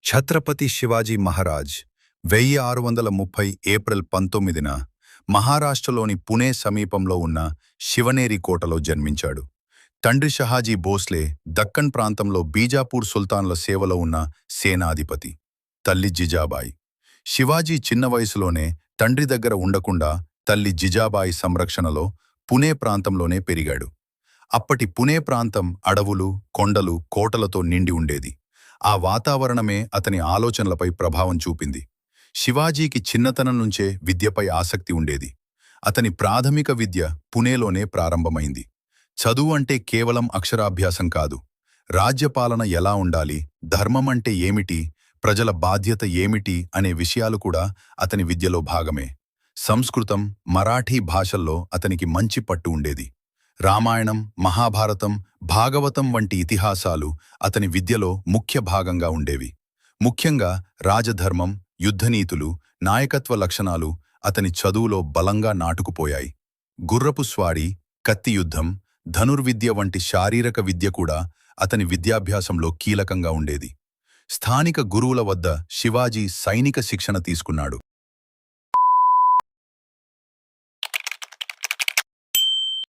Chhatrapati Shivaji Maharaj 1630 April 19న మహారాష్ట్రలోని పుణే సమీపంలో ఉన్న శివనేరి కోటలో జన్మించాడు. తండ్రి షహాజీ భోస్లే దక్కన్ ప్రాంతంలో బీజాపూర్ సుల్తాన్ల సేవలో ఉన్న సేనాధిపతి. తల్లి జిజాబాయి. శివాజీ చిన్న వయసులోనే తండ్రి దగ్గర ఉండకుండా తల్లి జిజాబాయి సంరక్షణలో పుణే ప్రాంతంలోనే పెరిగాడు. అప్పటి పుణే ప్రాంతం అడవులు, కొండలు, కోటలతో నిండి ఉండేది. ఆ వాతావరణమే అతని ఆలోచనలపై ప్రభావం చూపింది. శివాజీకి చిన్నతనం నుంచే విద్యపై ఆసక్తి ఉండేది. అతని ప్రాథమిక విద్య పుణేలోనే ప్రారంభమైంది. చదువు అంటే కేవలం అక్షరాభ్యాసం కాదు. రాజ్యపాలన ఎలా ఉండాలి, ధర్మం అంటే ఏమిటి, ప్రజల బాధ్యత ఏమిటి అనే విషయాలు కూడా అతని విద్యలో భాగమే. సంస్కృతం, మరాఠీ భాషల్లో అతనికి మంచి పట్టు ఉండేది. రామాయణం, మహాభారతం, భాగవతం వంటి ఇతిహాసాలు అతని విద్యలో ముఖ్య భాగంగా ఉండేవి. ముఖ్యంగా రాజధర్మం, యుద్ధనీతులు, నాయకత్వ లక్షణాలు అతని చదువులో బలంగా నాటుకుపోయాయి. గుర్రపు స్వారీ, కత్తి యుద్ధం, ధనుర్విద్య వంటి శారీరక విద్య కూడా అతని విద్యాభ్యాసంలో కీలకంగా ఉండేది. స్థానిక గురువుల వద్ద శివాజీ సైనిక శిక్షణ తీసుకున్నాడు.